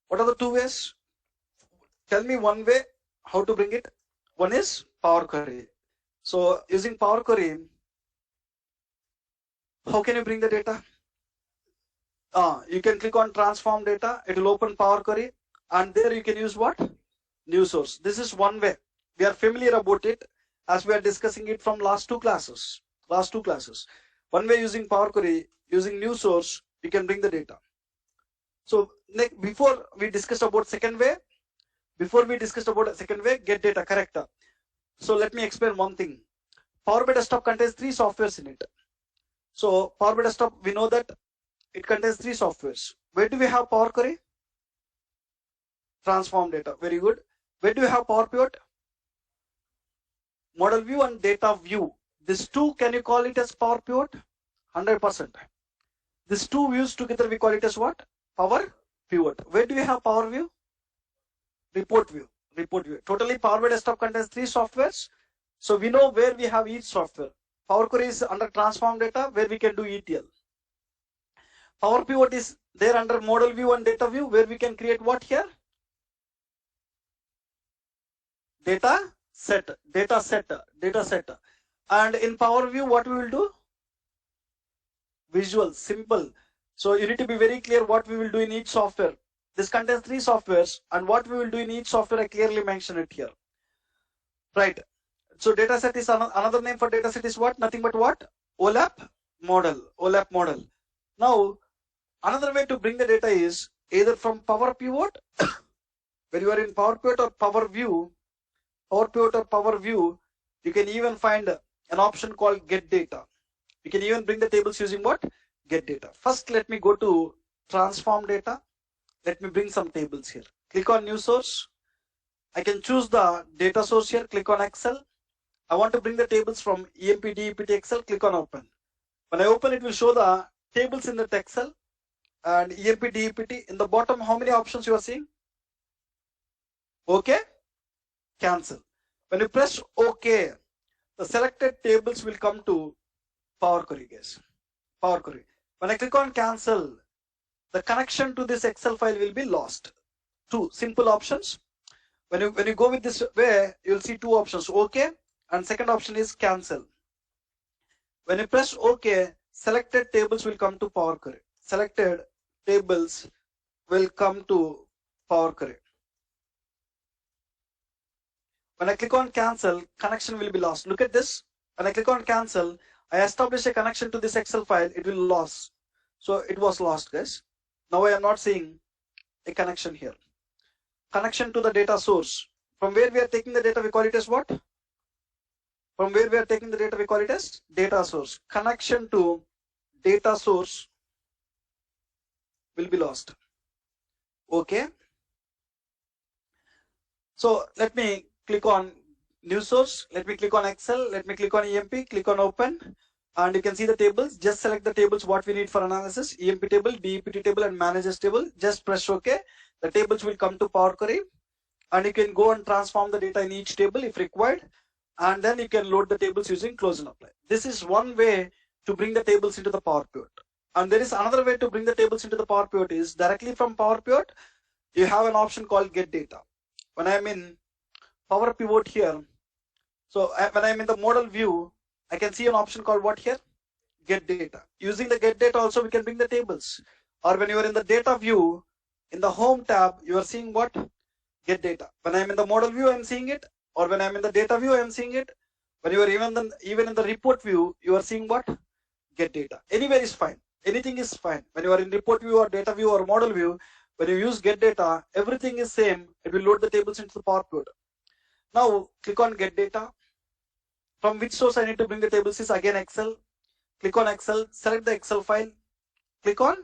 What are the two ways? Tell me one way how to bring it. One is Power Query. So using Power Query, how can you bring the data? You can click on transform data. It will open Power Query, and there you can use what? New source. This is one way. We are familiar about it as we are discussing it from last two classes. One way using Power Query, using new source, you can bring the data. So before we discussed about second way, get data, correct. So let me explain one thing. Power BI Desktop contains three softwares in it. So Power BI Desktop, we know that it contains three softwares. Where do we have Power Query? Transform data. Very good. Where do you have Power Pivot? Model view and data view. These two, can you call it as Power Pivot? 100%. These two views together, we call it as what? Power Pivot. Where do we have Power View? Report view. Totally Power BI Desktop contains three softwares. So we know where we have each software. Power Query is under transform data, where we can do ETL. Power Pivot is there under model view and data view, where we can create what here? Data set. And in Power View, what we will do? Visual, simple. So you need to be very clear what we will do in each software. This contains three softwares, and what we will do in each software, I clearly mention it here. Right. So dataset is another name for dataset is what? Nothing but what? OLAP model. Now, another way to bring the data is either from Power Pivot, where you are in Power Pivot or Power View. You can even find an option called Get Data. You can even bring the tables using what? Get Data. First, let me go to Transform Data. Let me bring some tables here. Click on New Source. I can choose the data source here. Click on Excel. I want to bring the tables from EMP, DEPT, Excel. Click on Open. When I open, it will show the tables in that Excel and EMP, DEPT. In the bottom, how many options you are seeing? OK. Cancel. When you press OK, the selected tables will come to Power Query, guys. Power Query. When I click on cancel, the connection to this Excel file will be lost. Two simple options. When you go with this way, you'll see two options, OK, and second option is cancel. When you press OK, selected tables will come to Power Query. Selected tables will come to Power Query. When I click on cancel, connection will be lost. Look at this. When I click on cancel, I establish a connection to this Excel file. It will lose. So it was lost, guys. Now I am not seeing a connection here. Connection to the data source. From where we are taking the data, we call it as what? From where we are taking the data, we call it as data source. Connection to data source will be lost. Okay. So let me click on new source. Let me click on Excel. Let me click on EMP. Click on Open. And you can see the tables. Just select the tables what we need for analysis. EMP table, DEPT table, and managers table. Just press OK. The tables will come to Power Query. And you can go and transform the data in each table if required. and then you can load the tables using close and apply. This is one way to bring the tables into the Power Pivot. And there is another way to bring the tables into the Power Pivot is directly from Power Pivot, you have an option called Get Data. When I'm in Power Pivot here, so when I'm in the model view, I can see an option called what here? Get Data. Using the Get Data also we can bring the tables. Or when you are in the data view, in the home tab, you are seeing what? Get Data. When I'm in the model view, I'm seeing it. Or when I'm in the data view, I'm seeing it. When you are even in the report view, you are seeing what? Get Data. Anywhere is fine. Anything is fine. When you are in report view or data view or model view, when you use Get Data, everything is same. It will load the tables into the Power Pivot. Now click on Get Data. From which source I need to bring the tables is again Excel. Click on Excel, select the Excel file, click on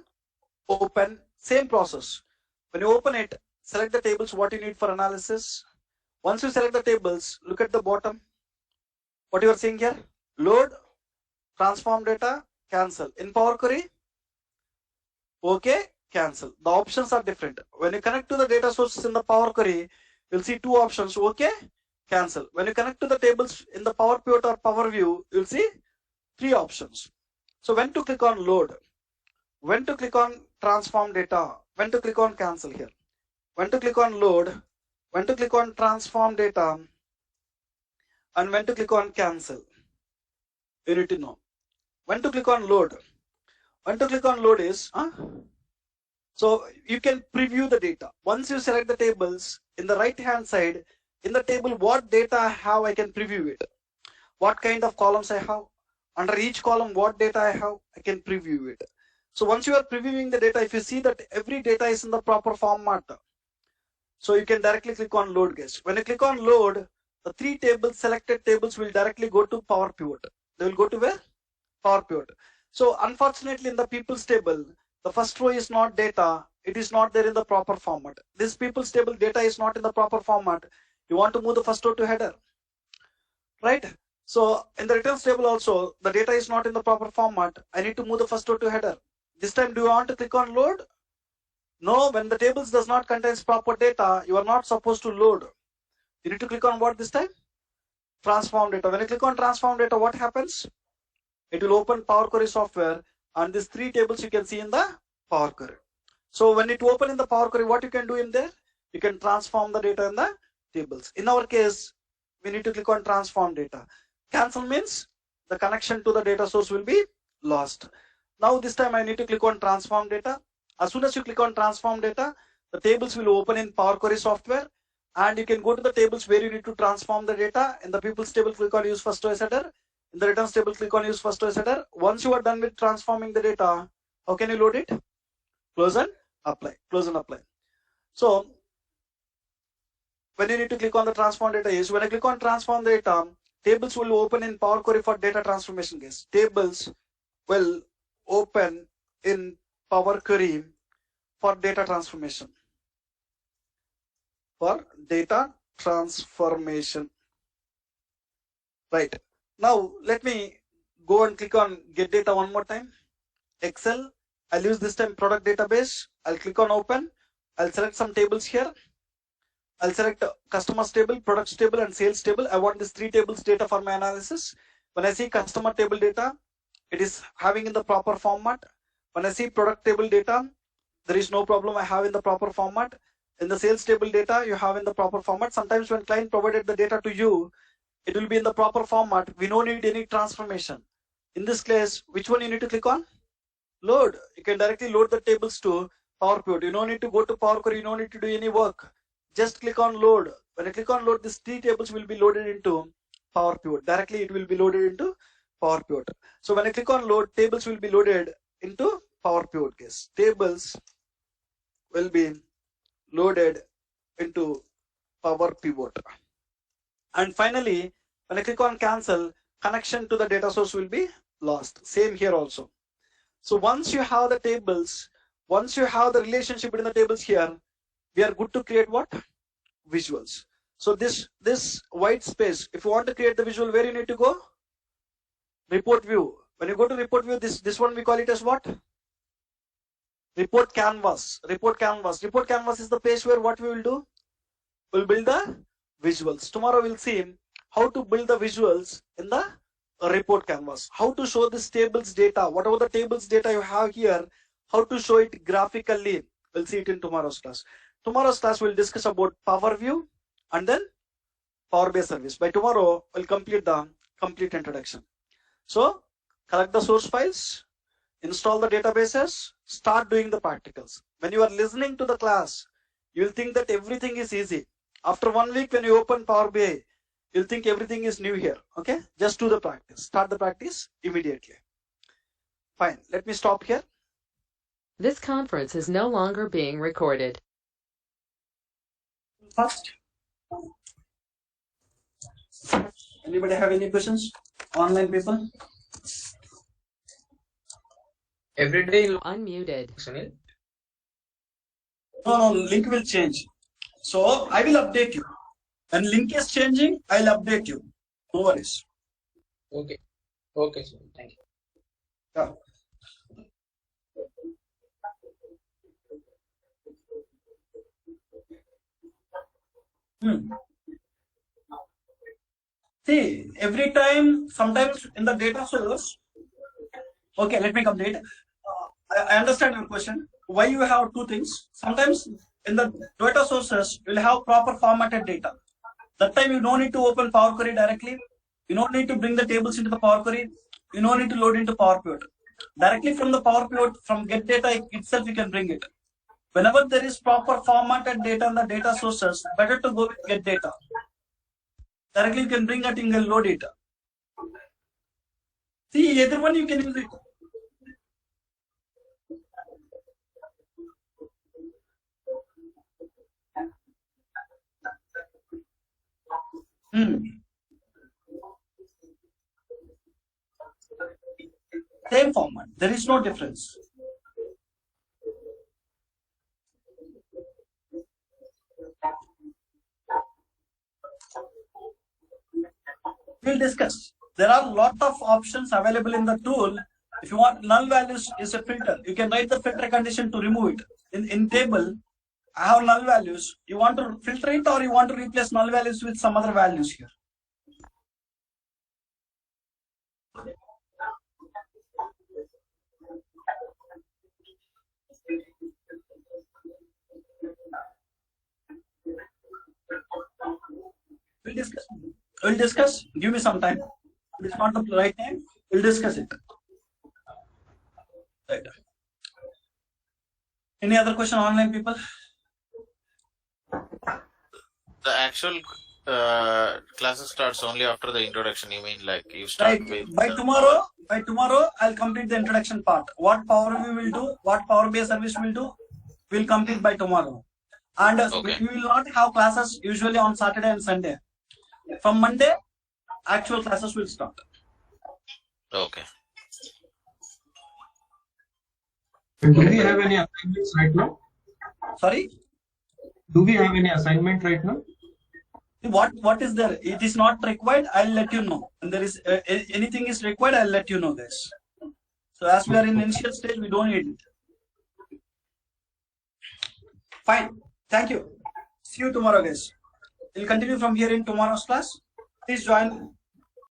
Open, same process. When you open it, select the tables what you need for analysis. Once you select the tables, look at the bottom. What you are seeing here? Load, transform data, cancel. In Power Query, OK, cancel. The options are different. When you connect to the data sources in the Power Query, you'll see two options, OK, cancel. When you connect to the tables in the Power Pivot or Power View, you'll see three options. So when to click on load, when to click on transform data, when to click on cancel here, when to click on load, when to click on transform data, and when to click on cancel. You need to know. When to click on load. When to click on load is, so you can preview the data. Once you select the tables, in the right hand side, in the table, what data I have, I can preview it. What kind of columns I have. Under each column, what data I have, I can preview it. So once you are previewing the data, if you see that every data is in the proper format, so you can directly click on load, guys. When you click on load, the three tables, selected tables will directly go to Power Pivot. They will go to where? Power Pivot. So unfortunately in the people's table, the first row is not data. It is not there in the proper format. This people's table data is not in the proper format. You want to move the first row to header, right? So in the returns table also, the data is not in the proper format. I need to move the first row to header. This time, do you want to click on load? No, when the tables does not contain proper data, you are not supposed to load. You need to click on what this time? Transform data. When you click on transform data, what happens? It will open Power Query software, and these three tables you can see in the Power Query. So when it open in the Power Query, what you can do in there? You can transform the data in the tables. In our case, we need to click on transform data. Cancel means the connection to the data source will be lost. Now this time I need to click on transform data. As soon as you click on transform data, the tables will open in Power Query software, and you can go to the tables where you need to transform the data. In the people's table, click on use first row as header. In the returns table, click on use first row as header. Once you are done with transforming the data, how can you load it? Close and apply. Close and apply. So when you need to click on the transform data is when I click on transform data, tables will open in Power Query for data transformation, guys. Tables will open in Power Query for data transformation. For data transformation. Right. Now let me go and click on Get Data one more time. Excel. I'll use this time product database. I'll click on open. I'll select some tables here. I'll select customers table, products table, and sales table. I want these three tables data for my analysis. When I see customer table data, it is having in the proper format. When I see product table data, there is no problem. I have in the proper format. In the sales table data, you have in the proper format. Sometimes when client provided the data to you, it will be in the proper format. We don't need any transformation. In this case, which one you need to click on? Load. You can directly load the tables to Power Pivot. You don't need to go to Power Query. You don't need to do any work. Just click on load. When I click on load, these three tables will be loaded into Power Pivot. Directly it will be loaded into Power Pivot. So when I click on load, tables will be loaded into Power Pivot case. Tables will be loaded into Power Pivot. And finally, when I click on cancel, connection to the data source will be lost. Same here also. So once you have the tables, once you have the relationship between the tables here, we are good to create what? Visuals. So this white space, if you want to create the visual, where you need to go? Report view. When you go to report view, this one we call it as what? Report canvas. Report canvas. Report canvas is the place where what we will do? We'll build the visuals. Tomorrow we'll see how to build the visuals in the report canvas, how to show this tables data, whatever the tables data you have here, how to show it graphically. We'll see it in tomorrow's class. Tomorrow's class we'll discuss about Power View and then Power BI service. By tomorrow we'll complete the complete introduction. So collect the source files, install the databases, start doing the practicals. When you are listening to the class, you will think that everything is easy. After 1 week, when you open Power BI, you'll think everything is new here. Okay, just do the practice. Start the practice immediately. Fine, let me stop here. This conference is no longer being recorded. First, anybody have any questions? Online people? Every day you Unmuted. Sunil. No, link will change. So I will update you. When link is changing, I'll update you. No worries. Okay. Okay, Sunil. Thank you. Yeah. See, every time, sometimes in the data source, okay, let me complete. I understand your question. Why you have two things? Sometimes in the data sources, you'll have proper formatted data. That time you don't need to open Power Query directly. You don't need to bring the tables into the Power Query. You don't need to load into Power Pivot. Directly from the Power Pivot, from Get Data itself, you can bring it. Whenever there is proper formatted data in the data sources, better to go with Get Data. Directly you can bring it, you can load it. See, either one you can use it. Same format. There is no difference. We'll discuss. There are a lot of options available in the tool. If you want null values is a filter, you can write the filter condition to remove it. In table, I have null values. You want to filter it or you want to replace null values with some other values here. We'll discuss. Give me some time. It's not the right time. We'll discuss it. Right. Any other question, online people? The actual classes starts only after the introduction. You mean like you start Right. with By tomorrow, I'll complete the introduction part. What Power View will do, what Power BI service will do, we'll complete by tomorrow. And Okay. we will not have classes usually on Saturday and Sunday. From Monday, actual classes will start. Okay. Do we have any assignments right now? Sorry? Do we have any assignment right now? What is there? It is not required. I'll let you know. When there is anything is required, I'll let you know, guys. So as we are in initial stage, we don't need it. Fine. Thank you. See you tomorrow, guys. We'll continue from here in tomorrow's class. Please join